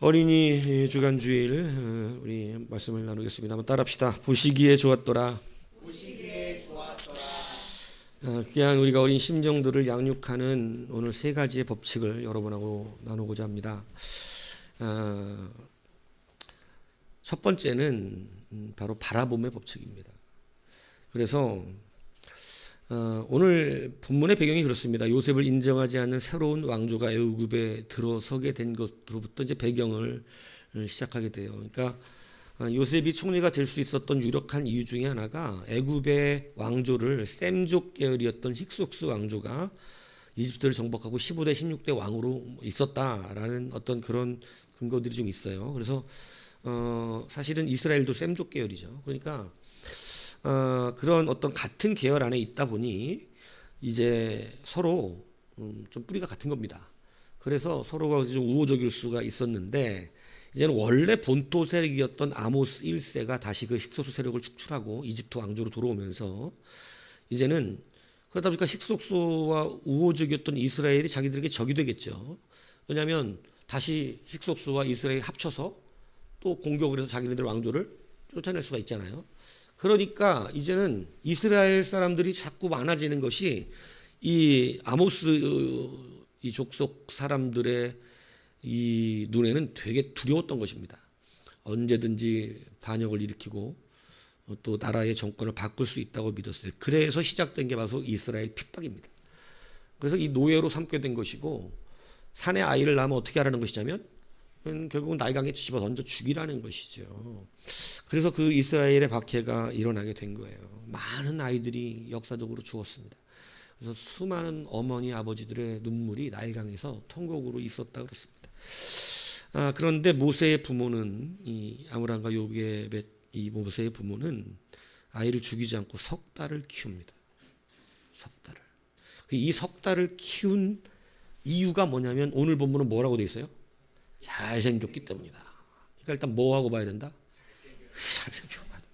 어린이 주간 주일 우리 말씀을 나누겠습니다. 한번 따라합시다. 보시기에 좋았더라. 그냥 우리가 어린 심정들을 양육하는 오늘 세 가지의 법칙을 여러분하고 나누고자 합니다. 첫 번째는 바로 바라봄의 법칙입니다. 그래서 오늘 본문의 배경이 그렇습니다. 요셉을 인정하지 않는 새로운 왕조가 애굽에 들어서게 된 것으로부터 이제 배경을 시작하게 돼요. 그러니까 요셉이 총리가 될 수 있었던 유력한 이유 중에 하나가 애굽의 왕조를 셈족 계열이었던 힉소스 왕조가 이집트를 정복하고 15대 16대 왕으로 있었다라는 어떤 그런 근거들이 좀 있어요. 그래서 사실은 이스라엘도 셈족 계열이죠. 그러니까 그런 어떤 같은 계열 안에 있다 보니 이제 서로 좀 뿌리가 같은 겁니다. 그래서 서로가 좀 우호적일 수가 있었는데 이제는 원래 본토 세력이었던 아모스 1세가 다시 그 힉소스 세력을 축출하고 이집트 왕조로 돌아오면서 이제는 그러다 보니까 힉소스와 우호적이었던 이스라엘이 자기들에게 적이 되겠죠. 왜냐하면 다시 힉소스와 이스라엘이 합쳐서 또 공격을 해서 자기네들 왕조를 쫓아낼 수가 있잖아요. 그러니까 이제는 이스라엘 사람들이 자꾸 많아지는 것이 이 아모스 이 족속 사람들의 이 눈에는 되게 두려웠던 것입니다. 언제든지 반역을 일으키고 또 나라의 정권을 바꿀 수 있다고 믿었어요. 그래서 시작된 게 바로 이스라엘 핍박입니다. 그래서 이 노예로 삼게 된 것이고 산에 아이를 낳으면 어떻게 하라는 것이냐면 결국은 나일강에 집어 던져 죽이라는 것이죠. 그래서 그 이스라엘의 박해가 일어나게 된 거예요. 많은 아이들이 역사적으로 죽었습니다. 그래서 수많은 어머니 아버지들의 눈물이 나일강에서 통곡으로 있었다 그렇습니다. 그런데 모세의 부모는 이 아므람과 요셉의 이 모세의 부모는 아이를 죽이지 않고 석 달을 키웁니다. 석 달을. 이 석 달을 키운 이유가 뭐냐면 오늘 본문은 뭐라고 돼 있어요? 잘생겼기 때문이다. 그러니까 일단 뭐 하고 봐야 된다? 잘생겨 봐야 된다.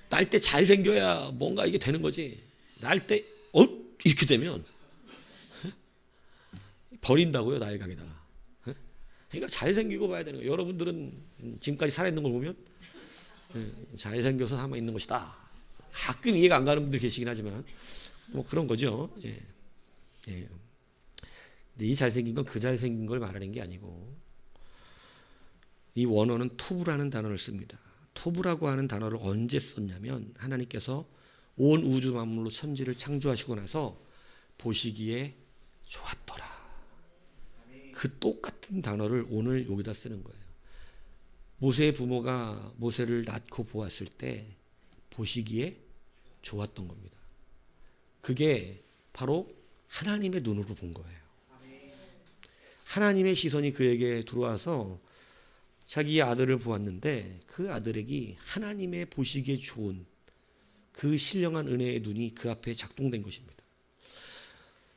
날 때 잘생겨야 뭔가 이게 되는 거지. 날 때 이렇게 되면 버린다고요, 나일강에다가. 그러니까 잘생기고 봐야 되는 거예요. 여러분들은 지금까지 살아있는 걸 보면 잘생겨서 살아 있는 것이다. 가끔 이해가 안 가는 분들 계시긴 하지만 뭐 그런 거죠. 예. 이 잘생긴 건 그 잘생긴 걸 말하는 게 아니고 이 원어는 토브라는 단어를 씁니다. 토브라고 하는 단어를 언제 썼냐면 하나님께서 온 우주 만물로 천지를 창조하시고 나서 보시기에 좋았더라. 그 똑같은 단어를 오늘 여기다 쓰는 거예요. 모세의 부모가 모세를 낳고 보았을 때 보시기에 좋았던 겁니다. 그게 바로 하나님의 눈으로 본 거예요. 하나님의 시선이 그에게 들어와서 자기의 아들을 보았는데 그 아들에게 하나님의 보시기에 좋은 그 신령한 은혜의 눈이 그 앞에 작동된 것입니다.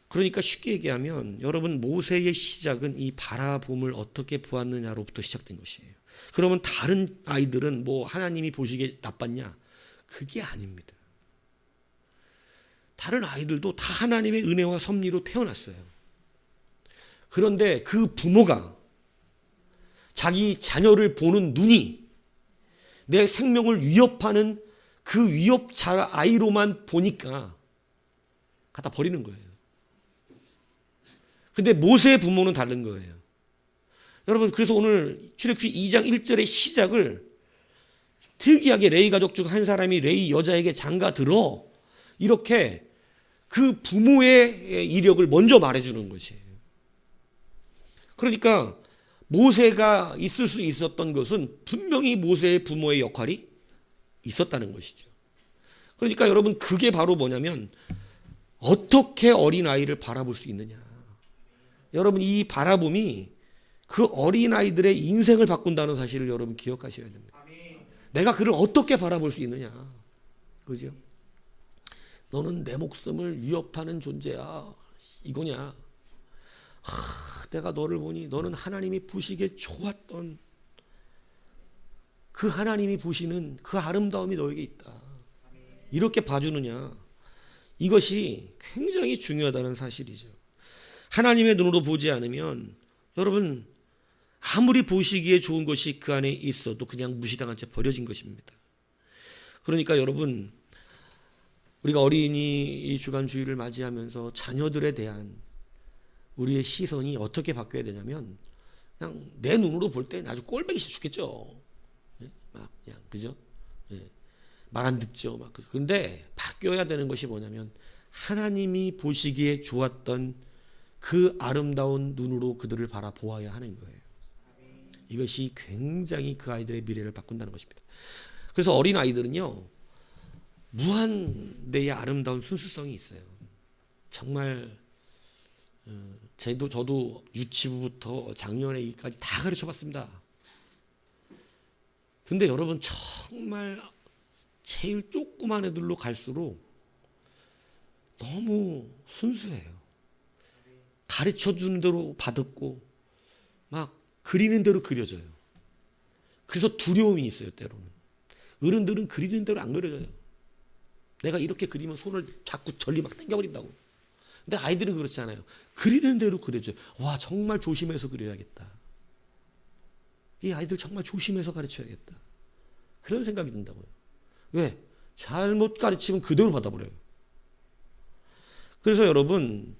그러니까 쉽게 얘기하면 여러분 모세의 시작은 이 바라봄을 어떻게 보았느냐로부터 시작된 것이에요. 그러면 다른 아이들은 뭐 하나님이 보시기에 나빴냐? 그게 아닙니다. 다른 아이들도 다 하나님의 은혜와 섭리로 태어났어요. 그런데 그 부모가 자기 자녀를 보는 눈이 내 생명을 위협하는 그 위협자 아이로만 보니까 갖다 버리는 거예요. 근데 모세의 부모는 다른 거예요. 여러분 그래서 오늘 출애굽기 2장 1절의 시작을 특이하게 레위 가족 중 한 사람이 레위 여자에게 장가 들어 이렇게 그 부모의 이력을 먼저 말해주는 것이에요. 그러니까 모세가 있을 수 있었던 것은 분명히 모세의 부모의 역할이 있었다는 것이죠. 그러니까 여러분 그게 바로 뭐냐면 어떻게 어린아이를 바라볼 수 있느냐. 여러분 이 바라봄이 그 어린아이들의 인생을 바꾼다는 사실을 여러분 기억하셔야 됩니다. 내가 그를 어떻게 바라볼 수 있느냐. 그죠? 너는 내 목숨을 위협하는 존재야. 이거냐. 내가 너를 보니 너는 하나님이 보시기에 좋았던 그 하나님이 보시는 그 아름다움이 너에게 있다. 이렇게 봐주느냐. 이것이 굉장히 중요하다는 사실이죠. 하나님의 눈으로 보지 않으면 여러분 아무리 보시기에 좋은 것이 그 안에 있어도 그냥 무시당한 채 버려진 것입니다. 그러니까 여러분, 우리가 어린이 주간 주일을 맞이하면서 자녀들에 대한 우리의 시선이 어떻게 바뀌어야 되냐면, 그냥 내 눈으로 볼 때 아주 꼴보기 싫어 죽겠죠. 막 그냥 그죠? 말 안 듣죠. 막 근데 바뀌어야 되는 것이 뭐냐면, 하나님이 보시기에 좋았던 그 아름다운 눈으로 그들을 바라보아야 하는 거예요. 이것이 굉장히 그 아이들의 미래를 바꾼다는 것입니다. 그래서 어린 아이들은요, 무한대의 아름다운 순수성이 있어요. 정말 저도 유치부부터 작년에까지 다 가르쳐봤습니다. 근데 여러분, 정말 제일 조그만 애들로 갈수록 너무 순수해요. 가르쳐준 대로 받았고 막 그리는 대로 그려져요. 그래서 두려움이 있어요. 때로는 어른들은 그리는 대로 안 그려져요. 내가 이렇게 그리면 손을 자꾸 전리 막 당겨버린다고. 근데 아이들은 그렇지 않아요. 그리는 대로 그려져요. 와, 정말 조심해서 그려야겠다. 이 아이들 정말 조심해서 가르쳐야겠다. 그런 생각이 든다고요. 왜? 잘못 가르치면 그대로 받아버려요. 그래서 여러분,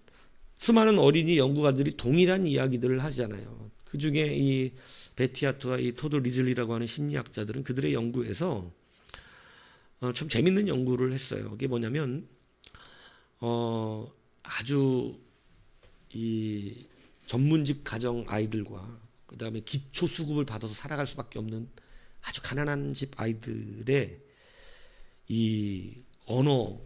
수많은 어린이 연구가들이 동일한 이야기들을 하잖아요. 그 중에 이 베티아트와 이 토드 리즐리라고 하는 심리학자들은 그들의 연구에서 참 재밌는 연구를 했어요. 그게 뭐냐면 아주 이 전문직 가정 아이들과 그 다음에 기초 수급을 받아서 살아갈 수밖에 없는 아주 가난한 집 아이들의 이 언어,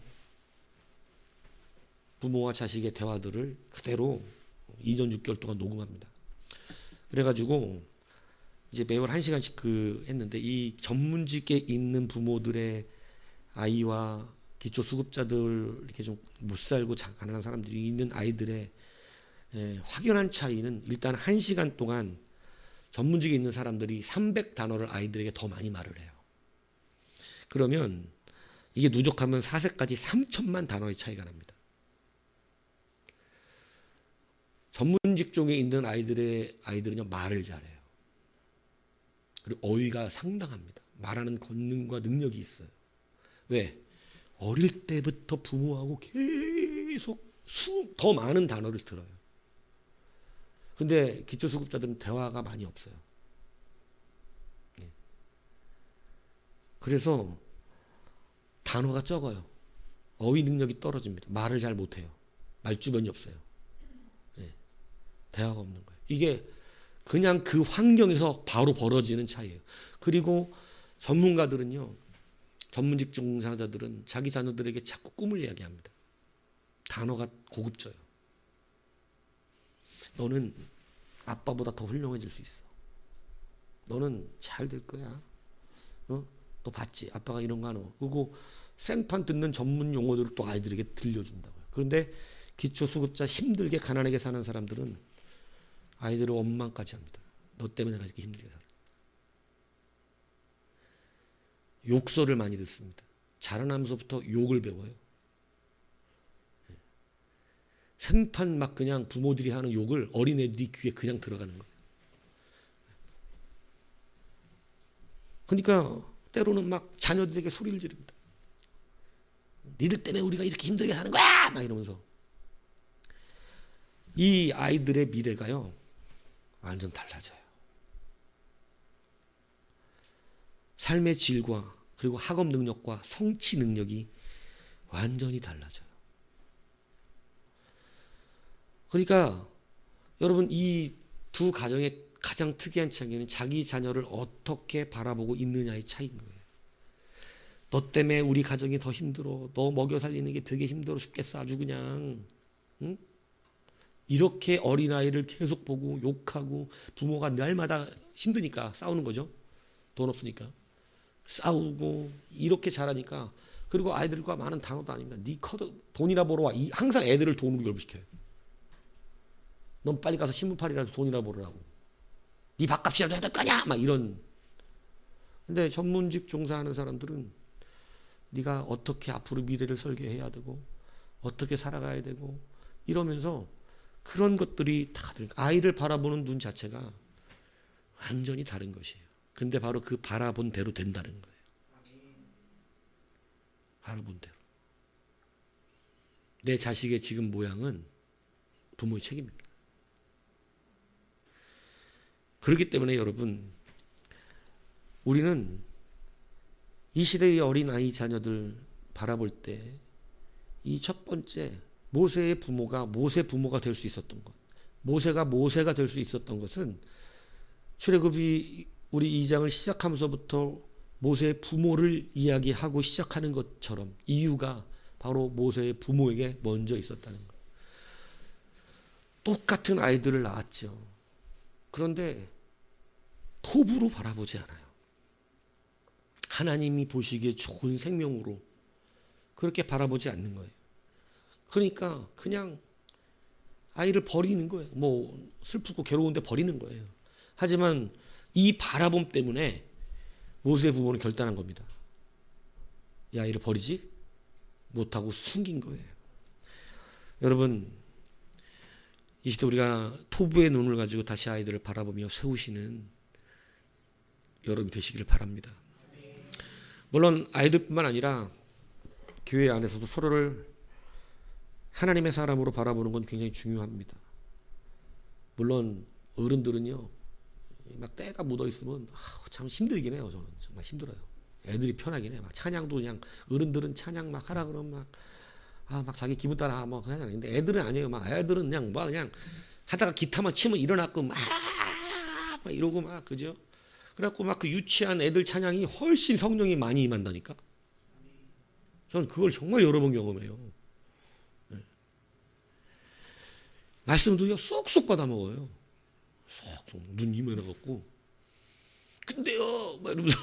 부모와 자식의 대화들을 그대로 2년 6개월 동안 녹음합니다. 그래가지고 이제 매월 1시간씩 했는데, 이 전문직에 있는 부모들의 아이와 기초 수급자들, 이렇게 좀 못 살고 가난한 사람들이 있는 아이들의 확연한 차이는, 일단 1시간 동안 전문직에 있는 사람들이 300단어를 아이들에게 더 많이 말을 해요. 그러면 이게 누적하면 4세까지 3천만 단어의 차이가 납니다. 전문직 쪽에 있는 아이들은요, 말을 잘해요. 그리고 어휘가 상당합니다. 말하는 권능과 능력이 있어요. 왜? 어릴 때부터 부모하고 계속 더 많은 단어를 들어요. 근데 기초수급자들은 대화가 많이 없어요. 그래서 단어가 적어요. 어휘 능력이 떨어집니다. 말을 잘 못해요. 말주변이 없어요. 대화가 없는 거예요. 이게 그냥 그 환경에서 바로 벌어지는 차이예요. 그리고 전문가들은요, 전문직 종사자들은 자기 자녀들에게 자꾸 꿈을 이야기합니다. 단어가 고급져요. 너는 아빠보다 더 훌륭해질 수 있어. 너는 잘 될 거야. 너 봤지? 아빠가 이런 거 하는 거. 그리고 생판 듣는 전문 용어들을 또 아이들에게 들려준다고요. 그런데 기초수급자, 힘들게 가난하게 사는 사람들은 아이들을 원망까지 합니다. 너 때문에 내가 이렇게 힘들게 살아. 욕설을 많이 듣습니다. 자라나면서부터 욕을 배워요. 생판 막 그냥 부모들이 하는 욕을 어린애들이 귀에 그냥 들어가는 거예요. 그러니까 때로는 막 자녀들에게 소리를 지릅니다. 니들 때문에 우리가 이렇게 힘들게 사는 거야! 막 이러면서. 이 아이들의 미래가요, 완전 달라져요. 삶의 질과 그리고 학업 능력과 성취 능력이 완전히 달라져요. 그러니까 여러분, 이 두 가정의 가장 특이한 차이는 자기 자녀를 어떻게 바라보고 있느냐의 차이인 거예요. 너 때문에 우리 가정이 더 힘들어. 너 먹여 살리는 게 되게 힘들어 죽겠어. 아주 그냥. 응? 이렇게 어린아이를 계속 보고 욕하고, 부모가 날마다 힘드니까 싸우는 거죠. 돈 없으니까. 싸우고 이렇게 자라니까. 그리고 아이들과 많은 단어도 아닙니다. 니 커도 돈이나 벌어 와. 항상 애들을 돈으로 결부시켜요. 넌 빨리 가서 신문팔이라도 돈이나 벌으라고. 니 밥값이라도 해야 될 거냐? 막 이런. 근데 전문직 종사하는 사람들은 네가 어떻게 앞으로 미래를 설계해야 되고 어떻게 살아가야 되고 이러면서 그런 것들이 다 아이를 바라보는 눈 자체가 완전히 다른 것이에요. 근데 바로 그 바라본 대로 된다는 거예요. 바라본 대로. 내 자식의 지금 모양은 부모의 책임입니다. 그렇기 때문에 여러분, 우리는 이 시대의 어린아이 자녀들 바라볼 때 이 첫 번째 모세의 부모가 될 수 있었던 것, 모세가 될 수 있었던 것은 출애굽이 우리 2장을 시작하면서부터 모세의 부모를 이야기하고 시작하는 것처럼 이유가 바로 모세의 부모에게 먼저 있었다는 거예요. 똑같은 아이들을 낳았죠. 그런데 톱으로 바라보지 않아요. 하나님이 보시기에 좋은 생명으로 그렇게 바라보지 않는 거예요. 그러니까 그냥 아이를 버리는 거예요. 뭐 슬프고 괴로운데 버리는 거예요. 하지만 이 바라봄 때문에 모세의 부모는 결단한 겁니다. 이 아이를 버리지 못하고 숨긴 거예요. 여러분, 이 시대 우리가 토부의 눈을 가지고 다시 아이들을 바라보며 세우시는 여러분이 되시기를 바랍니다. 물론 아이들뿐만 아니라 교회 안에서도 서로를 하나님의 사람으로 바라보는 건 굉장히 중요합니다. 물론 어른들은요, 막 때가 묻어 있으면 참 힘들긴 해요. 저는 정말 힘들어요. 애들이 편하긴 해. 막 찬양도 그냥 어른들은 찬양 막 하라 그러면 막 자기 기분 따라 뭐 그냥 하는데 애들은 아니에요. 막 애들은 그냥 그냥 하다가 기타만 치면 일어났고 막 이러고 막 그죠? 그래갖고 막 그 유치한 애들 찬양이 훨씬 성령이 많이 임한다니까. 저는 그걸 정말 여러 번 경험해요. 네. 말씀도요 쏙쏙 받아 먹어요. 쏙쏙 눈 이만해갖고. 근데요 막 이러면서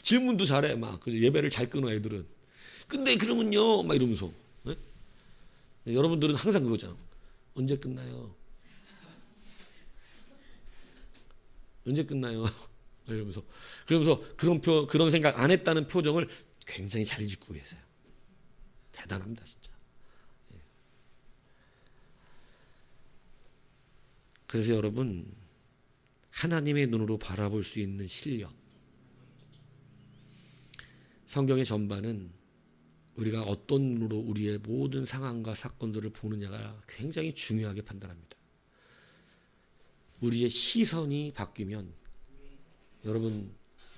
질문도 잘해 막 그죠? 예배를 잘 끊어 애들은. 근데 그러면요 막 이러면서. 네? 여러분들은 항상 그거잖아. 언제 끝나요? 언제 끝나요? 이러면서 그러면서 그런 생각 안 했다는 표정을 굉장히 잘 짓고 계세요. 대단합니다, 진짜. 그래서 여러분, 하나님의 눈으로 바라볼 수 있는 실력. 성경의 전반은 우리가 어떤 눈으로 우리의 모든 상황과 사건들을 보느냐가 굉장히 중요하게 판단합니다. 우리의 시선이 바뀌면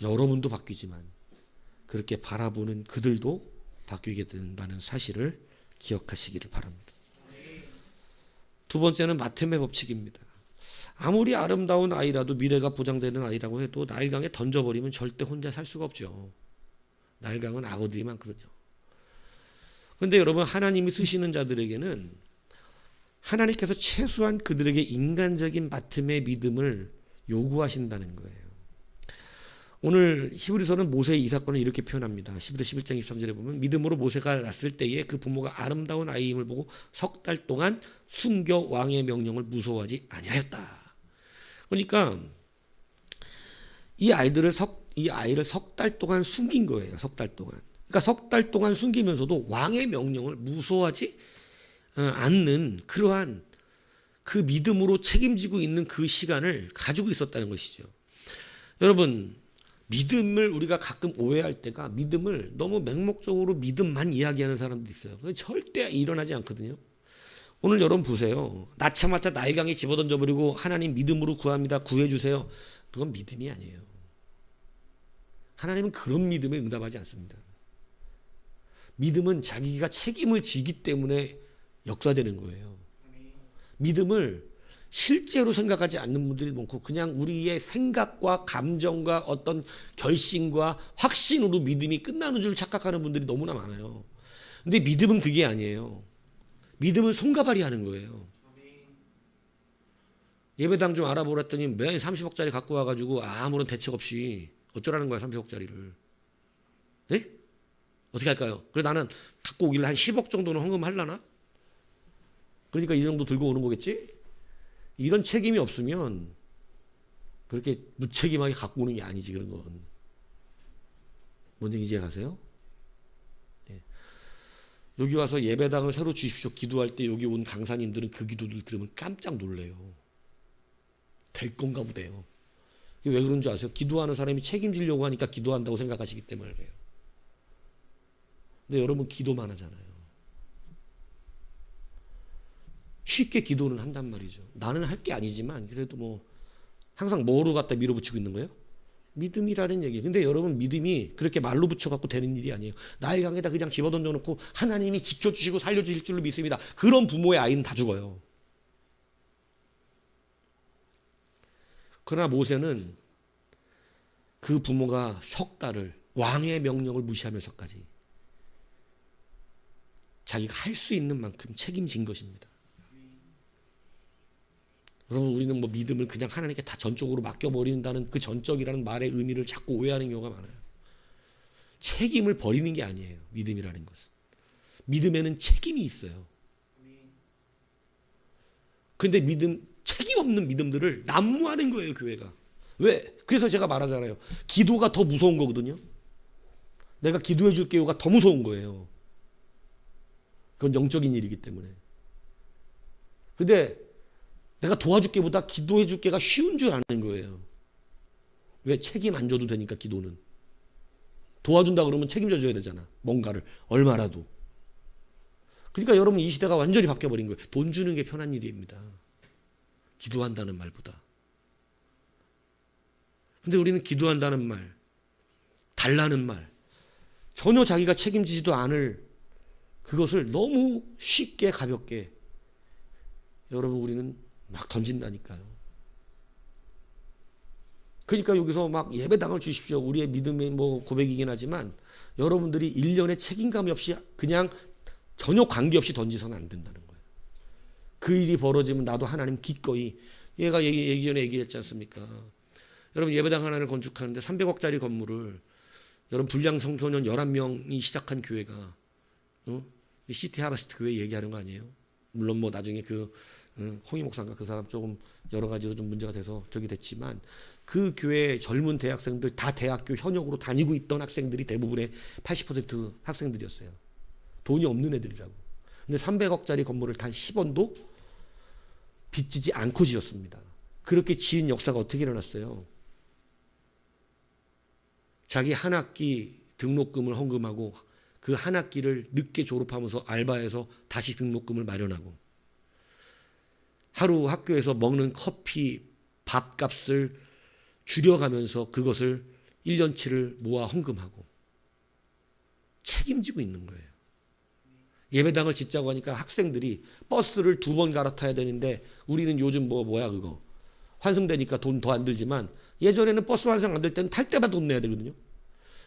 여러분도 바뀌지만 그렇게 바라보는 그들도 바뀌게 된다는 사실을 기억하시기를 바랍니다. 두 번째는 마템의 법칙입니다. 아무리 아름다운 아이라도 미래가 보장되는 아이라고 해도 나일강에 던져버리면 절대 혼자 살 수가 없죠. 나일강은 악어들이 많거든요. 그런데 여러분, 하나님이 쓰시는 자들에게는 하나님께서 최소한 그들에게 인간적인 마템의 믿음을 요구하신다는 거예요. 오늘 히브리서는 모세의 이 사건을 이렇게 표현합니다. 11장 23절에 보면 믿음으로 모세가 낳았을 때에 그 부모가 아름다운 아이임을 보고 석 달 동안 숨겨 왕의 명령을 무서워하지 아니하였다. 그러니까 이 아이를 석 달 동안 숨긴 거예요. 석 달 동안. 그러니까 석 달 동안 숨기면서도 왕의 명령을 무서워하지 않는 그러한 그 믿음으로 책임지고 있는 그 시간을 가지고 있었다는 것이죠. 여러분, 믿음을 우리가 가끔 오해할 때가 믿음을 너무 맹목적으로 믿음만 이야기하는 사람도 있어요. 그게 절대 일어나지 않거든요. 오늘 여러분 보세요. 낳자마자 나일강에 집어던져버리고 하나님 믿음으로 구합니다. 구해주세요. 그건 믿음이 아니에요. 하나님은 그런 믿음에 응답하지 않습니다. 믿음은 자기가 책임을 지기 때문에 역사되는 거예요. 믿음을 실제로 생각하지 않는 분들이 많고 그냥 우리의 생각과 감정과 어떤 결심과 확신으로 믿음이 끝나는 줄 착각하는 분들이 너무나 많아요. 근데 믿음은 그게 아니에요. 믿음은 손가발이 하는 거예요. 예배당 좀 알아보라 했더니 매일 30억짜리 갖고 와가지고 아무런 대책 없이 어쩌라는 거야 30억짜리를. 네? 어떻게 할까요? 그래 나는 갖고 오길래 한 10억 정도는 헌금하려나? 그러니까 이 정도 들고 오는 거겠지? 이런 책임이 없으면 그렇게 무책임하게 갖고 오는 게 아니지 그런 건. 뭔 얘기인지 가세요? 예. 여기 와서 예배당을 새로 주십시오 기도할 때 여기 온 강사님들은 그 기도를 들으면 깜짝 놀래요. 될 건가 보대요. 왜 그런 줄 아세요? 기도하는 사람이 책임지려고 하니까 기도한다고 생각하시기 때문에 그래요. 근데 여러분 기도만 하잖아요. 쉽게 기도는 한단 말이죠. 나는 할 게 아니지만 그래도 뭐 항상 뭐로 갖다 밀어붙이고 있는 거예요? 믿음이라는 얘기예요. 근데 여러분 믿음이 그렇게 말로 붙여갖고 되는 일이 아니에요. 나의 강에다 그냥 집어던져 놓고 하나님이 지켜주시고 살려주실 줄로 믿습니다. 그런 부모의 아이는 다 죽어요. 그러나 모세는 그 부모가 석 달을 왕의 명령을 무시하면서까지 자기가 할 수 있는 만큼 책임진 것입니다. 여러분 우리는 뭐 믿음을 그냥 하나님께 다 전적으로 맡겨버린다는 그 전적이라는 말의 의미를 자꾸 오해하는 경우가 많아요. 책임을 버리는 게 아니에요. 믿음이라는 것은. 믿음에는 책임이 있어요. 근데 책임 없는 믿음들을 난무하는 거예요, 교회가. 왜? 그래서 제가 말하잖아요. 기도가 더 무서운 거거든요. 내가 기도해 줄게요가 더 무서운 거예요. 그건 영적인 일이기 때문에. 근데 내가 도와줄게보다 기도해 줄게가 쉬운 줄 아는 거예요. 왜? 책임 안 져도 되니까 기도는. 도와준다 그러면 책임져 줘야 되잖아. 뭔가를 얼마라도. 그러니까 여러분 이 시대가 완전히 바뀌어버린 거예요. 돈 주는 게 편한 일입니다. 기도한다는 말보다. 근데 우리는 기도한다는 말, 달라는 말, 전혀 자기가 책임지지도 않을 그것을 너무 쉽게 가볍게 여러분 우리는 막 던진다니까요. 그러니까 여기서 막 예배당을 주십시오. 우리의 믿음의 뭐 고백이긴 하지만 여러분들이 일련의 책임감이 없이 그냥 전혀 관계없이 던지서는 안 된다는 거예요. 그 일이 벌어지면 나도 하나님 기꺼이 얘가 예전에 얘기했지 않습니까? 여러분 예배당 하나를 건축하는데 300억짜리 건물을 여러분 불량 청소년 11명이 시작한 교회가 시티 하바스트 교회 얘기하는 거 아니에요? 물론 뭐 나중에 홍희 목사인가 그 사람 조금 여러 가지로 좀 문제가 돼서 저기 됐지만 그 교회 젊은 대학생들 다 대학교 현역으로 다니고 있던 학생들이 대부분의 80% 학생들이었어요. 돈이 없는 애들이라고. 근데 300억짜리 건물을 단 10원도 빚지지 않고 지었습니다. 그렇게 지은 역사가 어떻게 일어났어요? 자기 한 학기 등록금을 헌금하고 그 한 학기를 늦게 졸업하면서 알바해서 다시 등록금을 마련하고 하루 학교에서 먹는 커피, 밥값을 줄여가면서 그것을 1년치를 모아 헌금하고 책임지고 있는 거예요. 예배당을 짓자고 하니까 학생들이 버스를 2번 갈아타야 되는데 우리는 요즘 뭐야 그거 환승되니까 돈 더 안 들지만 예전에는 버스 환승 안 될 때는 탈 때만 돈 내야 되거든요.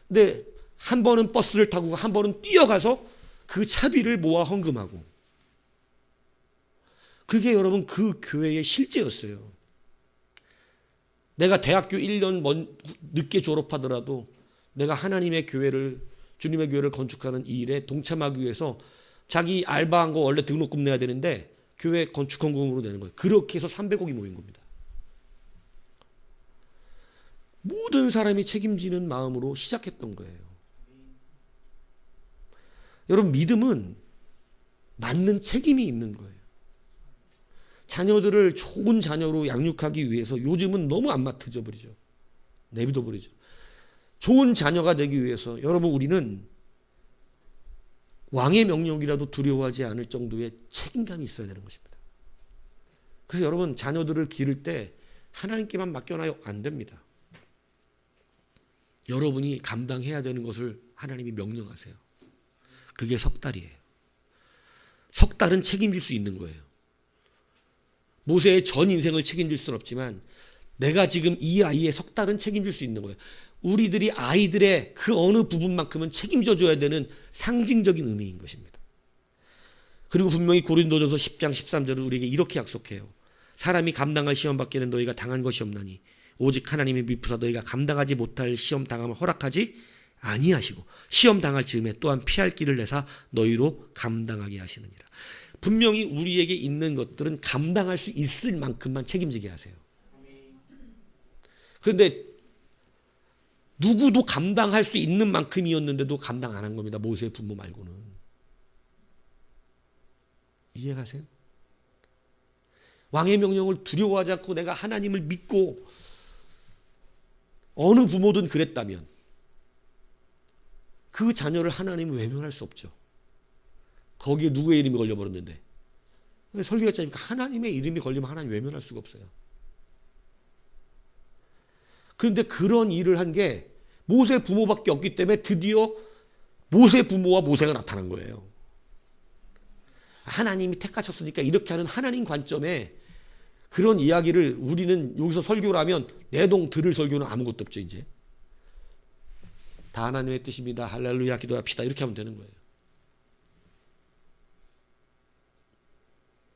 근데 한 번은 버스를 타고 한 번은 뛰어가서 그 차비를 모아 헌금하고 그게 여러분 그 교회의 실제였어요. 내가 대학교 1년 늦게 졸업하더라도 내가 하나님의 교회를 주님의 교회를 건축하는 이 일에 동참하기 위해서 자기 알바한 거 원래 등록금 내야 되는데 교회 건축 헌금으로 내는 거예요. 그렇게 해서 300억이 모인 겁니다. 모든 사람이 책임지는 마음으로 시작했던 거예요. 여러분 믿음은 맞는 책임이 있는 거예요. 자녀들을 좋은 자녀로 양육하기 위해서 요즘은 너무 안 맡겨져 버리죠. 내비둬 버리죠. 좋은 자녀가 되기 위해서 여러분 우리는 왕의 명령이라도 두려워하지 않을 정도의 책임감이 있어야 되는 것입니다. 그래서 여러분 자녀들을 기를 때 하나님께만 맡겨놔요? 안 됩니다. 여러분이 감당해야 되는 것을 하나님이 명령하세요. 그게 석 달이에요. 석 달은 책임질 수 있는 거예요. 모세의 전 인생을 책임질 수는 없지만 내가 지금 이 아이의 석 달은 책임질 수 있는 거예요. 우리들이 아이들의 그 어느 부분만큼은 책임져 줘야 되는 상징적인 의미인 것입니다. 그리고 분명히 고린도전서 10장 13절을 우리에게 이렇게 약속해요. 사람이 감당할 시험 밖에는 너희가 당한 것이 없나니 오직 하나님의 미쁘사 너희가 감당하지 못할 시험 당함을 허락하지 아니하시고 시험 당할 즈음에 또한 피할 길을 내사 너희로 감당하게 하시느니라. 분명히 우리에게 있는 것들은 감당할 수 있을 만큼만 책임지게 하세요. 그런데 누구도 감당할 수 있는 만큼이었는데도 감당 안 한 겁니다. 모세의 부모 말고는. 이해가세요? 왕의 명령을 두려워하지 않고 내가 하나님을 믿고 어느 부모든 그랬다면 그 자녀를 하나님은 외면할 수 없죠. 거기에 누구의 이름이 걸려버렸는데. 설교했자니까 하나님의 이름이 걸리면 하나님 외면할 수가 없어요. 그런데 그런 일을 한 게 모세 부모밖에 없기 때문에 드디어 모세 부모와 모세가 나타난 거예요. 하나님이 택하셨으니까 이렇게 하는 하나님 관점에 그런 이야기를 우리는 여기서 설교를 하면 내동 들을 설교는 아무것도 없죠. 이제 다 하나님의 뜻입니다. 할렐루야 기도합시다. 이렇게 하면 되는 거예요.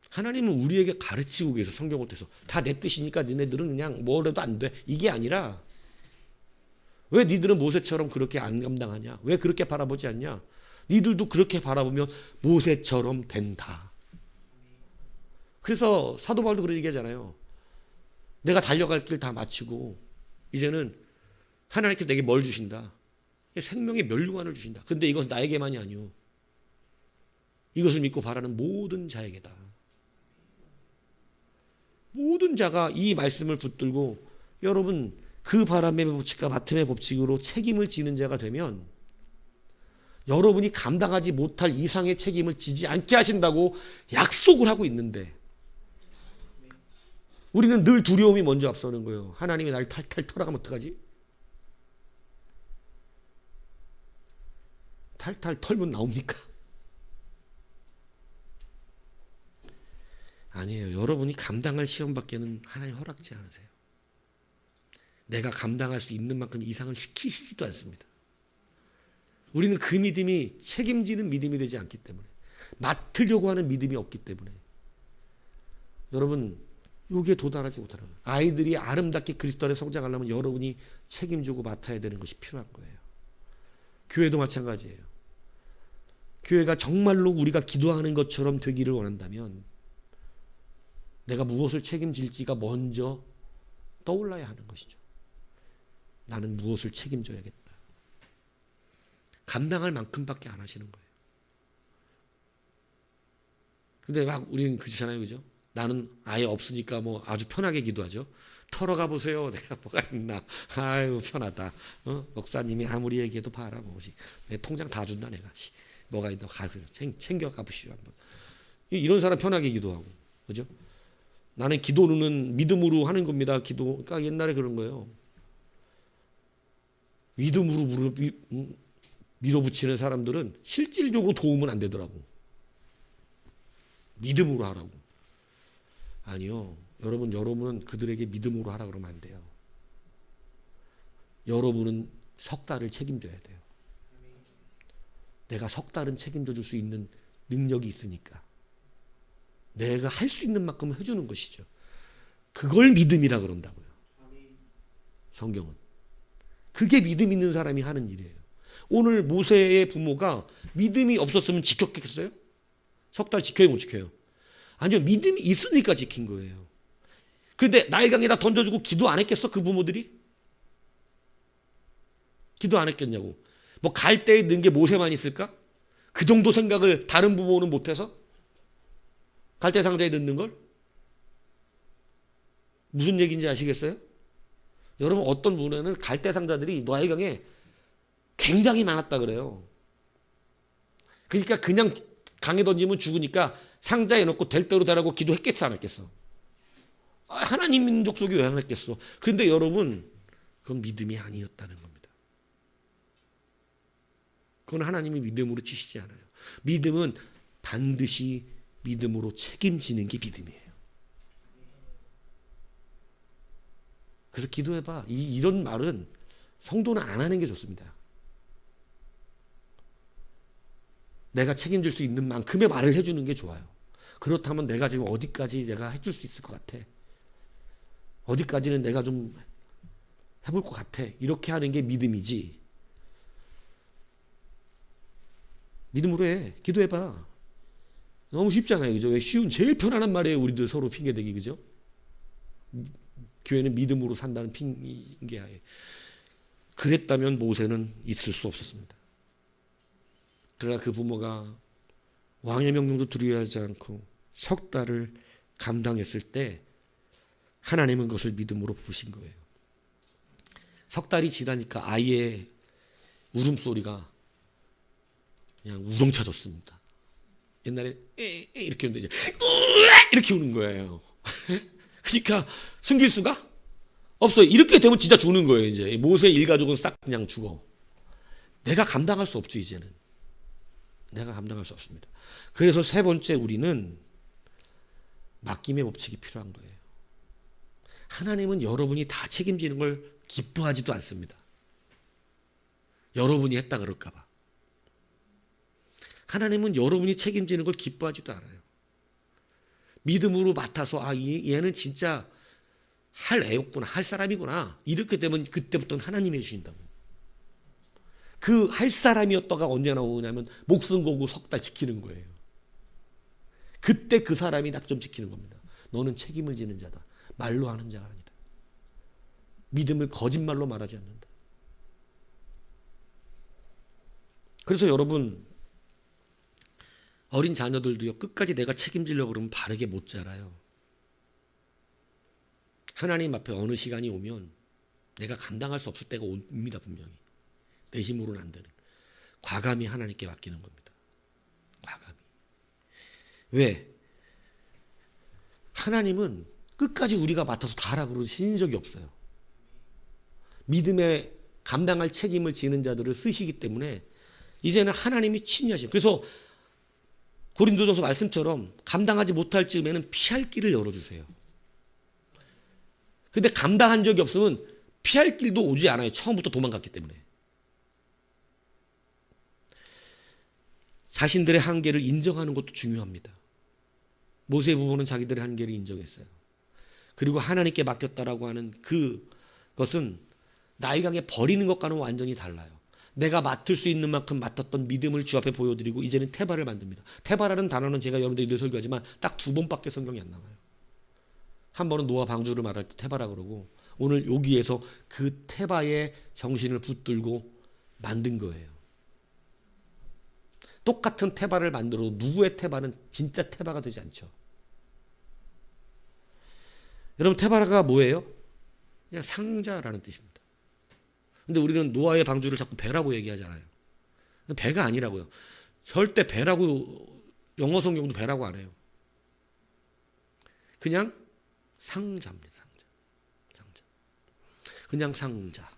하나님은 우리에게 가르치고 계세요. 성경을 통해서. 다 내 뜻이니까 너네들은 그냥 뭐래도 안 돼. 이게 아니라 왜 니들은 모세처럼 그렇게 안 감당하냐? 왜 그렇게 바라보지 않냐? 니들도 그렇게 바라보면 모세처럼 된다. 그래서 사도 바울도 그런 얘기하잖아요. 내가 달려갈 길 다 마치고 이제는 하나님께서 내게 뭘 주신다? 생명의 면류관을 주신다. 근데 이것은 나에게만이 아니오. 이것을 믿고 바라는 모든 자에게다. 모든 자가 이 말씀을 붙들고 여러분 그 바람의 법칙과 맡음의 법칙으로 책임을 지는 자가 되면 여러분이 감당하지 못할 이상의 책임을 지지 않게 하신다고 약속을 하고 있는데 우리는 늘 두려움이 먼저 앞서는 거예요. 하나님이 날 탈탈 털어가면 어떡하지? 탈탈 털면 나옵니까? 아니에요. 여러분이 감당할 시험밖에는 하나님 허락지 않으세요. 내가 감당할 수 있는 만큼 이상을 시키시지도 않습니다. 우리는 그 믿음이 책임지는 믿음이 되지 않기 때문에 맡으려고 하는 믿음이 없기 때문에 여러분 여기에 도달하지 못하는 거예요. 아이들이 아름답게 그리스도 안에 성장하려면 여러분이 책임지고 맡아야 되는 것이 필요한 거예요. 교회도 마찬가지예요. 교회가 정말로 우리가 기도하는 것처럼 되기를 원한다면 내가 무엇을 책임질지가 먼저 떠올라야 하는 것이죠. 나는 무엇을 책임져야겠다. 감당할 만큼밖에 안 하시는 거예요. 근데 막 우리는 그렇잖아요. 그죠? 나는 아예 없으니까 뭐 아주 편하게 기도하죠. 털어가 보세요. 내가 뭐가 있나. 아유 편하다. 목사님이 아무리 얘기해도 봐라. 뭐지. 내 통장 다 준다 내가. 뭐가 있나 가세요. 챙겨가 보시오 한번. 이런 사람 편하게 기도하고. 그죠? 나는 기도는 믿음으로 하는 겁니다. 기도. 그러니까 옛날에 그런 거예요. 믿음으로 밀어붙이는 사람들은 실질적으로 도움은 안 되더라고. 믿음으로 하라고. 아니요. 여러분은 그들에게 믿음으로 하라 그러면 안 돼요. 여러분은 석 달을 책임져야 돼요. 내가 석 달은 책임져 줄 수 있는 능력이 있으니까. 내가 할 수 있는 만큼 해주는 것이죠. 그걸 믿음이라 그런다고요. 성경은. 그게 믿음 있는 사람이 하는 일이에요. 오늘 모세의 부모가 믿음이 없었으면 지켰겠어요? 석 달 지켜요, 못 지켜요? 아니요, 믿음이 있으니까 지킨 거예요. 그런데 나일강에다 던져주고 기도 안 했겠어, 그 부모들이? 기도 안 했겠냐고. 뭐 갈대에 넣은 게 모세만 있을까? 그 정도 생각을 다른 부모는 못해서? 갈대 상자에 넣는 걸? 무슨 얘기인지 아시겠어요? 여러분 어떤 분에는 갈대 상자들이 나일강에 굉장히 많았다 그래요. 그러니까 그냥 강에 던지면 죽으니까 상자에 넣고 될 대로 되라고 기도했겠어 안 했겠어? 하나님 민족 속이 왜 안 했겠어? 그런데 여러분 그건 믿음이 아니었다는 겁니다. 그건 하나님이 믿음으로 치시지 않아요. 믿음은 반드시 믿음으로 책임지는 게 믿음이에요. 그래서 기도해봐. 이런 말은 성도는 안 하는 게 좋습니다. 내가 책임질 수 있는 만큼의 말을 해주는 게 좋아요. 그렇다면 내가 지금 어디까지 내가 해줄 수 있을 것 같아. 어디까지는 내가 좀 해볼 것 같아. 이렇게 하는 게 믿음이지. 믿음으로 해. 기도해봐. 너무 쉽잖아요. 그죠? 왜 쉬운, 제일 편안한 말이에요. 우리들 서로 핑계대기. 그죠? 교회는 믿음으로 산다는 핑계하에. 그랬다면 모세는 있을 수 없었습니다. 그러나 그 부모가 왕의 명령도 두려워하지 않고 석 달을 감당했을 때 하나님은 그것을 믿음으로 보신 거예요. 석 달이 지나니까 아이의 울음소리가 그냥 우렁차졌습니다. 옛날에 이렇게 우는데 이제 이렇게 우는 거예요. 그러니까 숨길 수가 없어요. 이렇게 되면 진짜 죽는 거예요. 이제 모세 일가족은 싹 그냥 죽어. 내가 감당할 수 없죠. 이제는 내가 감당할 수 없습니다. 그래서 세 번째 우리는 맡김의 법칙이 필요한 거예요. 하나님은 여러분이 다 책임지는 걸 기뻐하지도 않습니다. 여러분이 했다 그럴까 봐. 하나님은 여러분이 책임지는 걸 기뻐하지도 않아요. 믿음으로 맡아서 얘는 진짜 할 애였구나, 할 사람이구나. 이렇게 되면 그때부터는 하나님이 해주신다고. 그 할 사람이었다가 언제 나오냐면 목숨 걸고 석 달 지키는 거예요. 그때 그 사람이 낙점 지키는 겁니다. 너는 책임을 지는 자다. 말로 하는 자가 아니다. 믿음을 거짓말로 말하지 않는다. 그래서 여러분, 어린 자녀들도요, 끝까지 내가 책임지려고 그러면 바르게 못 자라요. 하나님 앞에 어느 시간이 오면 내가 감당할 수 없을 때가 옵니다. 분명히. 내 힘으로는 안 되는. 과감히 하나님께 맡기는 겁니다. 과감히. 왜? 하나님은 끝까지 우리가 맡아서 다 하라 그러신 적이 없어요. 믿음에 감당할 책임을 지는 자들을 쓰시기 때문에 이제는 하나님이 친유하시고, 그래서 고린도전서 말씀처럼 감당하지 못할 즈음에는 피할 길을 열어주세요. 근데 감당한 적이 없으면 피할 길도 오지 않아요. 처음부터 도망갔기 때문에. 자신들의 한계를 인정하는 것도 중요합니다. 모세 부부는 자기들의 한계를 인정했어요. 그리고 하나님께 맡겼다라고 하는 그것은 나를 향해 버리는 것과는 완전히 달라요. 내가 맡을 수 있는 만큼 맡았던 믿음을 주 앞에 보여드리고 이제는 테바를 만듭니다. 테바라는 단어는 제가 여러분들이 늘 설교하지만 딱 2번밖에 성경이 안 나와요. 한 번은 노아 방주를 말할 때 테바라 그러고, 오늘 여기에서 그 테바의 정신을 붙들고 만든 거예요. 똑같은 테바를 만들어도 누구의 테바는 진짜 테바가 되지 않죠. 여러분, 테바가 뭐예요? 그냥 상자라는 뜻입니다. 근데 우리는 노아의 방주를 자꾸 배라고 얘기하잖아요. 배가 아니라고요. 절대 배라고, 영어 성경도 배라고 안 해요. 그냥 상자입니다. 상자. 그냥 상자.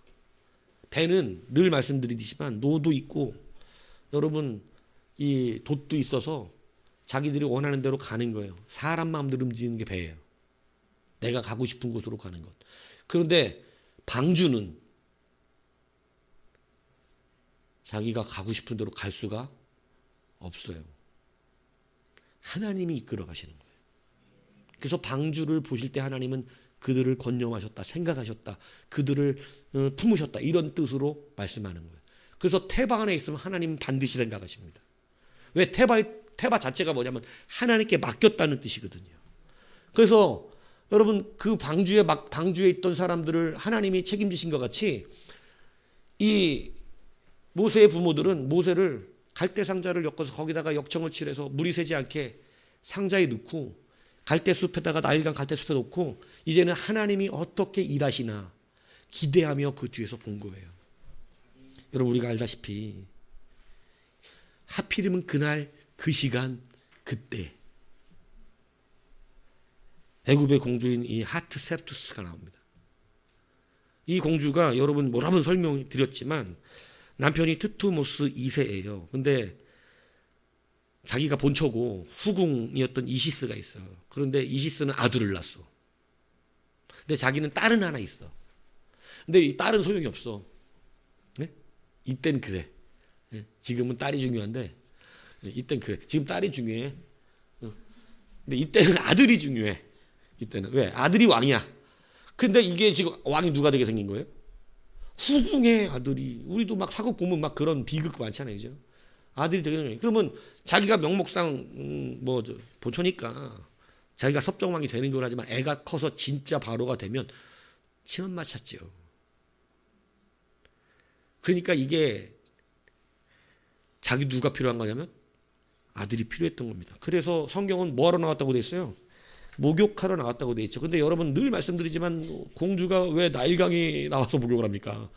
배는 늘 말씀드리지만 노도 있고, 여러분, 이 돛도 있어서 자기들이 원하는 대로 가는 거예요. 사람 마음대로 움직이는 게 배예요. 내가 가고 싶은 곳으로 가는 것. 그런데 방주는 자기가 가고 싶은 대로 갈 수가 없어요. 하나님이 이끌어 가시는 거예요. 그래서 방주를 보실 때 하나님은 그들을 건념하셨다, 생각하셨다, 그들을 품으셨다, 이런 뜻으로 말씀하는 거예요. 그래서 테바 안에 있으면 하나님은 반드시 생각하십니다. 왜? 테바 자체가 뭐냐면 하나님께 맡겼다는 뜻이거든요. 그래서 여러분, 그 방주에 있던 사람들을 하나님이 책임지신 것 같이 이 모세의 부모들은 모세를 갈대 상자를 엮어서 거기다가 역청을 칠해서 물이 새지 않게 상자에 넣고 갈대 숲에다가 나일강 갈대 숲에 놓고 이제는 하나님이 어떻게 일하시나 기대하며 그 뒤에서 본 거예요. 여러분, 우리가 알다시피 하필이면 그날 그 시간 그때 애굽의 공주인 이 하트셉투스가 나옵니다. 이 공주가 여러분 여러 번 설명드렸지만 남편이 트투모스 2세예요. 근데 자기가 본처고 후궁이었던 이시스가 있어요. 그런데 이시스는 아들을 낳았어. 근데 자기는 딸은 하나 있어. 근데 이 딸은 소용이 없어. 네? 이땐 그래. 네? 지금은 딸이 중요한데 이땐 그래. 지금 딸이 중요해. 근데 이때는 아들이 중요해. 이때는 왜? 아들이 왕이야. 근데 이게 지금 왕이 누가 되게 생긴 거예요? 후궁의 아들이. 우리도 막 사극 보면 막 그런 비극 많잖아요, 그죠? 아들이 되게 생긴 거예요. 그러면 자기가 명목상 본처니까 자기가 섭정왕이 되는 걸 하지만 애가 커서 진짜 바로가 되면 치만 맞췄죠. 그러니까 이게 자기 누가 필요한 거냐면 아들이 필요했던 겁니다. 그래서 성경은 뭐하러 나왔다고 돼 있어요? 목욕하러 나왔다고 돼 있죠. 근데 여러분 늘 말씀드리지만 공주가 왜 나일강에 나와서 목욕을 합니까?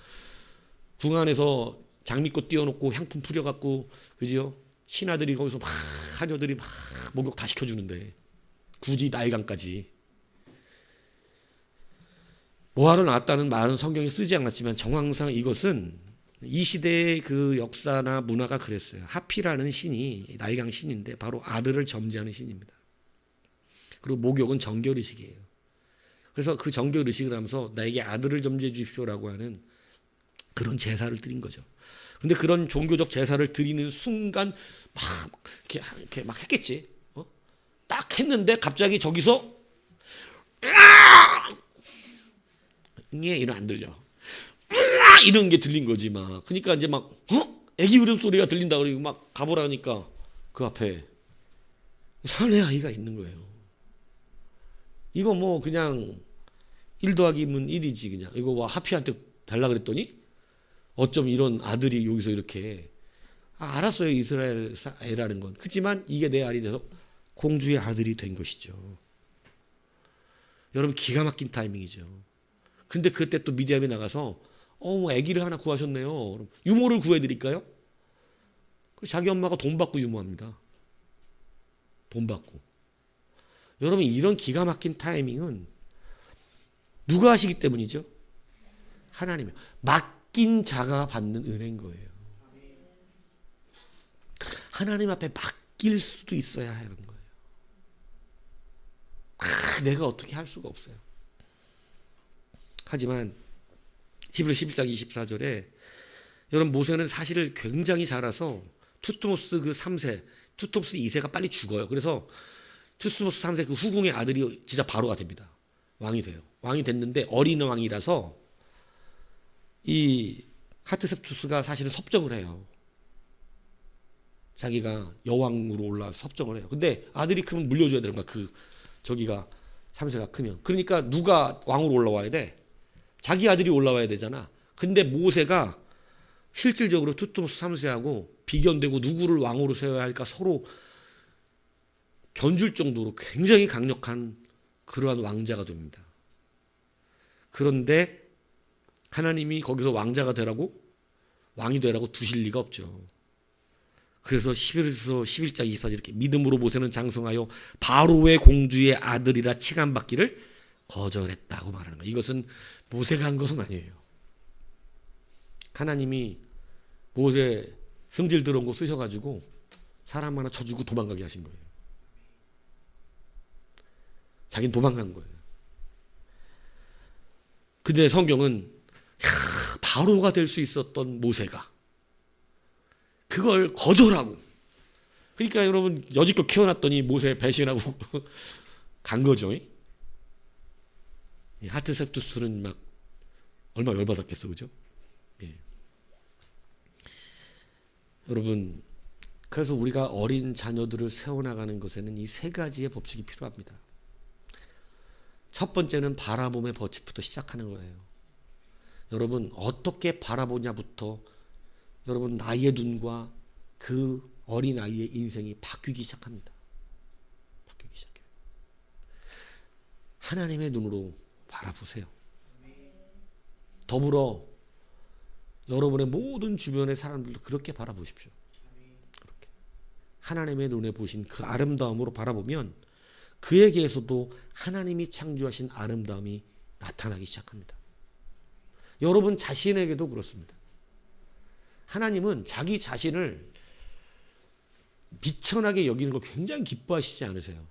궁 안에서 장미꽃 띄워놓고 향품 뿌려갖고 그지요? 신하들이 거기서 막 하녀들이 막 목욕 다 시켜주는데 굳이 나일강까지 뭐하러 나왔다는 말은 성경에 쓰지 않았지만 정황상 이것은 이 시대의 그 역사나 문화가 그랬어요. 하피라는 신이 나일강 신인데 바로 아들을 점지하는 신입니다. 그리고 목욕은 정결의식이에요. 그래서 그 정결의식을 하면서 나에게 아들을 점지해 주십시오라고 하는 그런 제사를 드린 거죠. 근데 그런 종교적 제사를 드리는 순간 막 이렇게 막 했겠지. 딱 했는데 갑자기 저기서 이게 이런 안 들려. 이런 게 들린 거지 막. 그러니까 이제 막 애기 울음소리가 들린다 그러고 막 가보라니까 그 앞에 사내 아이가 있는 거예요. 이거 뭐 그냥 1 더하기 1이지 그냥. 이거 와 하피한테 달라 그랬더니 어쩜 이런 아들이 여기서 이렇게 알았어요. 이스라엘 애라는 건. 그렇지만 이게 내 알이 돼서 공주의 아들이 된 것이죠. 여러분 기가 막힌 타이밍이죠. 근데 그때 또 미디암이 나가서 아기를 하나 구하셨네요. 유모를 구해드릴까요? 자기 엄마가 돈 받고 유모합니다. 돈 받고. 여러분 이런 기가 막힌 타이밍은 누가 하시기 때문이죠? 하나님이요. 맡긴 자가 받는 은혜인 거예요. 하나님 앞에 맡길 수도 있어야 하는 거예요. 내가 어떻게 할 수가 없어요. 하지만 히브리 11장 24절에 여러분 모세는 사실을 굉장히 잘해서 투트모스 그 3세, 투트모스 2세가 빨리 죽어요. 그래서 투트모스 3세 그 후궁의 아들이 진짜 바로가 됩니다. 왕이 돼요. 왕이 됐는데 어린 왕이라서 이 하트셉투스가 사실은 섭정을 해요. 자기가 여왕으로 올라와서 섭정을 해요. 근데 아들이 크면 물려줘야 되는 거야. 저기가 3세가 크면. 그러니까 누가 왕으로 올라와야 돼? 자기 아들이 올라와야 되잖아. 근데 모세가 실질적으로 투트모스 3세하고 비견되고 누구를 왕으로 세워야 할까 서로 견줄 정도로 굉장히 강력한 그러한 왕자가 됩니다. 그런데 하나님이 거기서 왕자가 되라고 왕이 되라고 두실 리가 없죠. 그래서 11서 11장 24절 이렇게 믿음으로 모세는 장성하여 바로의 공주의 아들이라 칭함받기를 거절했다고 말하는 거예요. 이것은 모세가 한 것은 아니에요. 하나님이 모세 승질 들어온 거 쓰셔가지고 사람 하나 쳐주고 도망가게 하신 거예요. 자기는 도망간 거예요. 근데 성경은 바로가 될 수 있었던 모세가 그걸 거절하고, 그러니까 여러분 여지껏 키워놨더니 모세 배신하고 간 거죠. 하트셉투스는 막 얼마나 열받았겠어, 그죠? 예. 여러분, 그래서 우리가 어린 자녀들을 세워나가는 것에는 이 세 가지의 법칙이 필요합니다. 첫 번째는 바라봄의 법칙부터 시작하는 거예요. 여러분 어떻게 바라보냐부터 여러분 나의 눈과 그 어린 아이의 인생이 바뀌기 시작합니다. 바뀌기 시작해요. 하나님의 눈으로 바라보세요. 더불어 여러분의 모든 주변의 사람들도 그렇게 바라보십시오. 그렇게 하나님의 눈에 보신 그 아름다움으로 바라보면 그에게서도 하나님이 창조하신 아름다움이 나타나기 시작합니다. 여러분 자신에게도 그렇습니다. 하나님은 자기 자신을 비천하게 여기는 걸 굉장히 기뻐하시지 않으세요.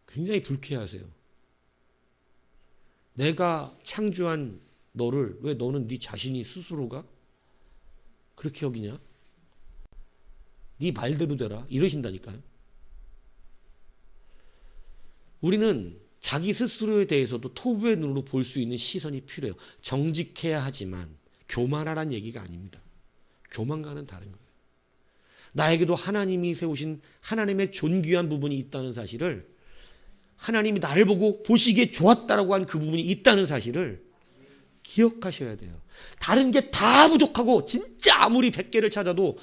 굉장히 불쾌하세요. 내가 창조한 너를 왜 너는 네 자신이 스스로가 그렇게 여기냐? 네 말대로 되라 이러신다니까요. 우리는 자기 스스로에 대해서도 토부의 눈으로 볼 수 있는 시선이 필요해요. 정직해야 하지만 교만하라는 얘기가 아닙니다. 교만과는 다른 거예요. 나에게도 하나님이 세우신 하나님의 존귀한 부분이 있다는 사실을, 하나님이 나를 보고 보시기에 좋았다라고 한 그 부분이 있다는 사실을 기억하셔야 돼요. 다른 게 다 부족하고 진짜 아무리 100개를 찾아도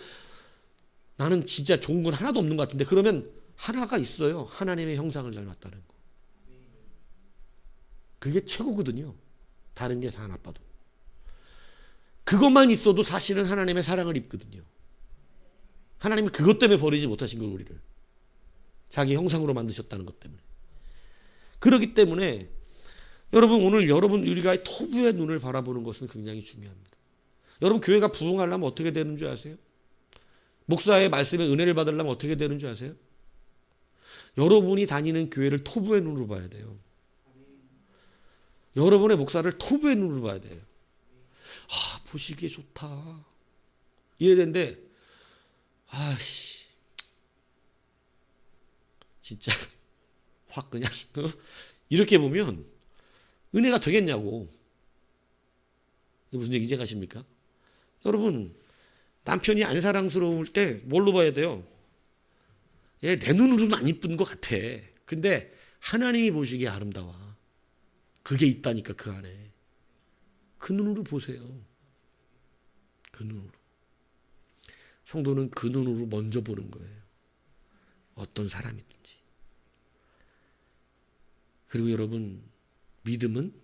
나는 진짜 좋은 건 하나도 없는 것 같은데, 그러면 하나가 있어요. 하나님의 형상을 닮았다는 거. 그게 최고거든요. 다른 게 다 나빠도. 그것만 있어도 사실은 하나님의 사랑을 입거든요. 하나님은 그것 때문에 버리지 못하신 걸 우리를. 자기 형상으로 만드셨다는 것 때문에. 그렇기 때문에 여러분 오늘 우리가 토부의 눈을 바라보는 것은 굉장히 중요합니다. 여러분 교회가 부흥하려면 어떻게 되는 줄 아세요? 목사의 말씀에 은혜를 받으려면 어떻게 되는 줄 아세요? 여러분이 다니는 교회를 토부의 눈으로 봐야 돼요. 여러분의 목사를 토부의 눈으로 봐야 돼요. 아, 보시기에 좋다. 이래야 되는데, 아씨, 진짜 확 그냥 이렇게 보면 은혜가 되겠냐고. 이게 무슨 얘기인지 아십니까? 여러분, 남편이 안 사랑스러울 때 뭘로 봐야 돼요? 얘 내 눈으로는 안 이쁜 것 같아. 근데 하나님이 보시기에 아름다워. 그게 있다니까 그 안에. 그 눈으로 보세요. 그 눈으로. 성도는 그 눈으로 먼저 보는 거예요. 어떤 사람이든지. 그리고 여러분, 믿음은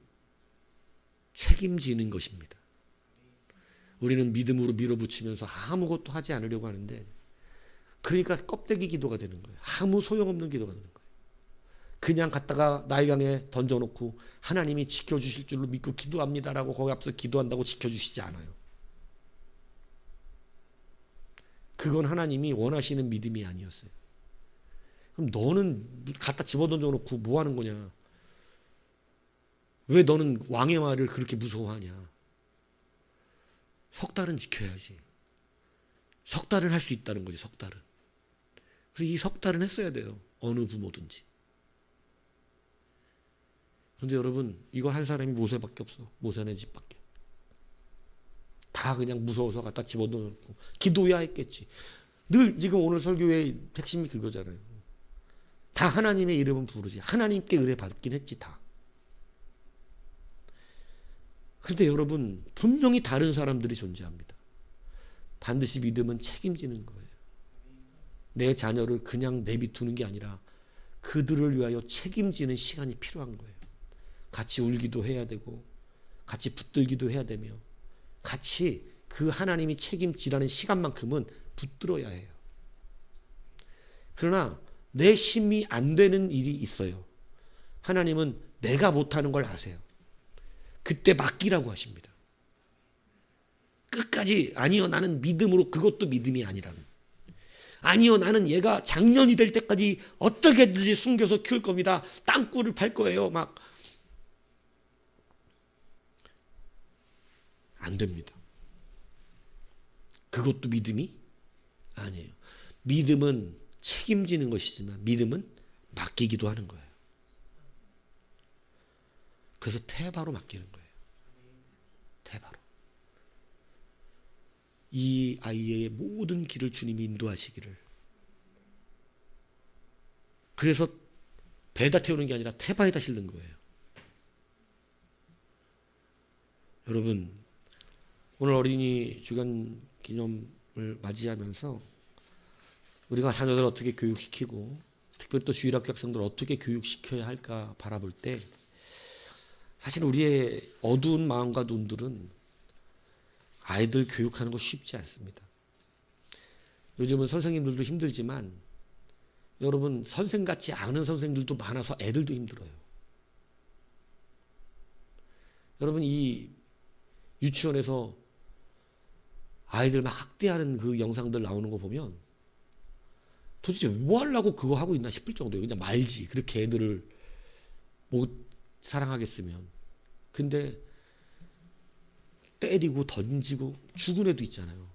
책임지는 것입니다. 우리는 믿음으로 밀어붙이면서 아무것도 하지 않으려고 하는데, 그러니까 껍데기 기도가 되는 거예요. 아무 소용없는 기도가 되는 거예요. 그냥 갖다가 나일강에 던져놓고 하나님이 지켜주실 줄로 믿고 기도합니다라고 거기 앞서 기도한다고 지켜주시지 않아요. 그건 하나님이 원하시는 믿음이 아니었어요. 그럼 너는 갖다 집어던져놓고 뭐 하는 거냐? 왜 너는 왕의 말을 그렇게 무서워하냐? 석 달은 지켜야지. 석 달은 할 수 있다는 거지, 석 달은. 그래서 이 석 달은 했어야 돼요. 어느 부모든지. 그런데 여러분, 이거 한 사람이 모세밖에 없어. 모세네 집밖에. 다 그냥 무서워서 갖다 집어넣고 기도해야 했겠지. 늘 지금 오늘 설교의 핵심이 그거잖아요. 다 하나님의 이름은 부르지. 하나님께 의뢰 받긴 했지 다. 그런데 여러분, 분명히 다른 사람들이 존재합니다. 반드시 믿음은 책임지는 거예요. 내 자녀를 그냥 내비두는 게 아니라 그들을 위하여 책임지는 시간이 필요한 거예요. 같이 울기도 해야 되고 같이 붙들기도 해야 되며 같이 그 하나님이 책임지라는 시간만큼은 붙들어야 해요. 그러나 내 힘이 안 되는 일이 있어요. 하나님은 내가 못하는 걸 아세요. 그때 맡기라고 하십니다. 끝까지 아니요 나는 믿음으로 그것도 믿음이 아니라는. 아니요 나는 얘가 장년이 될 때까지 어떻게든지 숨겨서 키울 겁니다. 땅굴을 팔 거예요. 막 안 됩니다. 그것도 믿음이 아니에요. 믿음은 책임지는 것이지만 믿음은 맡기기도 하는 거예요. 그래서 태바로 맡기는 거예요. 태바로. 이 아이의 모든 길을 주님이 인도하시기를. 그래서 배에다 태우는 게 아니라 태바에다 실는 거예요. 여러분, 오늘 어린이 주간 기념을 맞이하면서 우리가 자녀들을 어떻게 교육시키고 특별히 또 주일학교 학생들을 어떻게 교육시켜야 할까 바라볼 때 사실 우리의 어두운 마음과 눈들은 아이들 교육하는 거 쉽지 않습니다. 요즘은 선생님들도 힘들지만 여러분 선생 같지 않은 선생님들도 많아서 애들도 힘들어요. 여러분 이 유치원에서 아이들 막 학대하는 그 영상들 나오는 거 보면 도대체 뭐 하려고 그거 하고 있나 싶을 정도예요. 그냥 말지. 그렇게 애들을 못 사랑하겠으면. 근데 때리고 던지고 죽은 애도 있잖아요.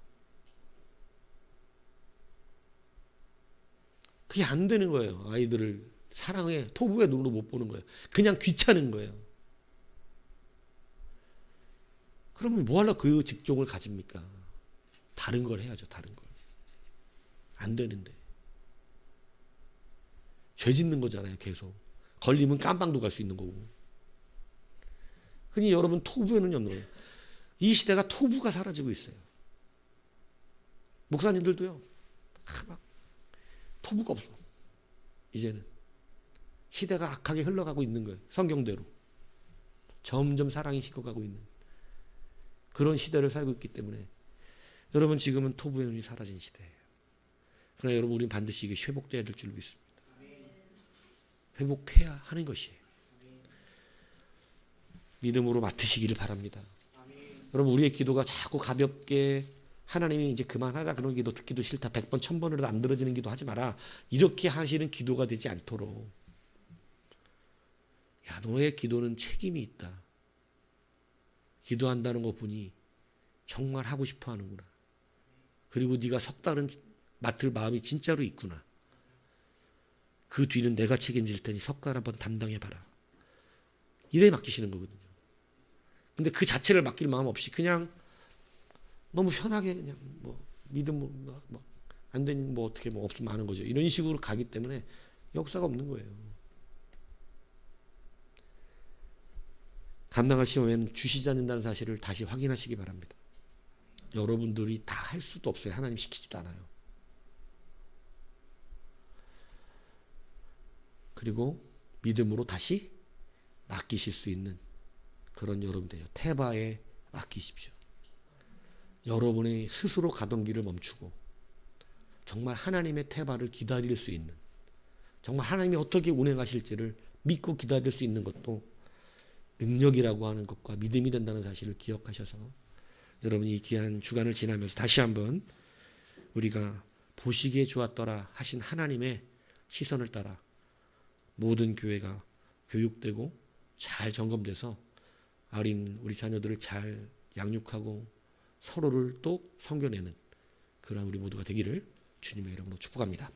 그게 안 되는 거예요. 아이들을 사랑의 토부의 눈으로 못 보는 거예요. 그냥 귀찮은 거예요. 그러면 뭐 하려고 그 직종을 가집니까? 다른 걸 해야죠. 다른 걸. 안 되는데. 죄 짓는 거잖아요. 계속. 걸리면 깜빵도 갈 수 있는 거고. 그러니 여러분 토부에는 없는 거예요. 이 시대가 토부가 사라지고 있어요. 목사님들도요. 막 토부가 없어. 이제는. 시대가 악하게 흘러가고 있는 거예요. 성경대로. 점점 사랑이 식어가고 있는 그런 시대를 살고 있기 때문에 여러분 지금은 토부연이 사라진 시대예요. 그러나 여러분 우리는 반드시 이게 회복돼야 될 줄 믿습니다. 회복해야 하는 것이에요. 믿음으로 맡으시기를 바랍니다. 여러분 우리의 기도가 자꾸 가볍게 하나님이 이제 그만하라 그런 기도 듣기도 싫다 100번 1000번으로도 안 들어지는 기도 하지 마라 이렇게 하시는 기도가 되지 않도록 야 너의 기도는 책임이 있다. 기도한다는 거 보니 정말 하고 싶어 하는구나. 그리고 네가 석 달은 맡을 마음이 진짜로 있구나. 그 뒤는 내가 책임질 테니 석 달 한번 담당해봐라. 이래 맡기시는 거거든요. 근데 그 자체를 맡길 마음 없이 그냥 너무 편하게 그냥 뭐 믿음 뭐 안 되니 뭐 어떻게 뭐 없으면 하는 거죠. 이런 식으로 가기 때문에 역사가 없는 거예요. 감당할 시험에는 주시지 않는다는 사실을 다시 확인하시기 바랍니다. 여러분들이 다 할 수도 없어요. 하나님 시키지도 않아요. 그리고 믿음으로 다시 맡기실 수 있는 그런 여러분들이요. 태바에 맡기십시오. 여러분이 스스로 가던 길을 멈추고 정말 하나님의 태바를 기다릴 수 있는 정말 하나님이 어떻게 운행하실지를 믿고 기다릴 수 있는 것도 능력이라고 하는 것과 믿음이 된다는 사실을 기억하셔서 여러분이 이 귀한 주간을 지나면서 다시 한번 우리가 보시기에 좋았더라 하신 하나님의 시선을 따라 모든 교회가 교육되고 잘 점검돼서 어린 우리 자녀들을 잘 양육하고 서로를 또 섬겨내는 그런 우리 모두가 되기를 주님의 이름으로 축복합니다.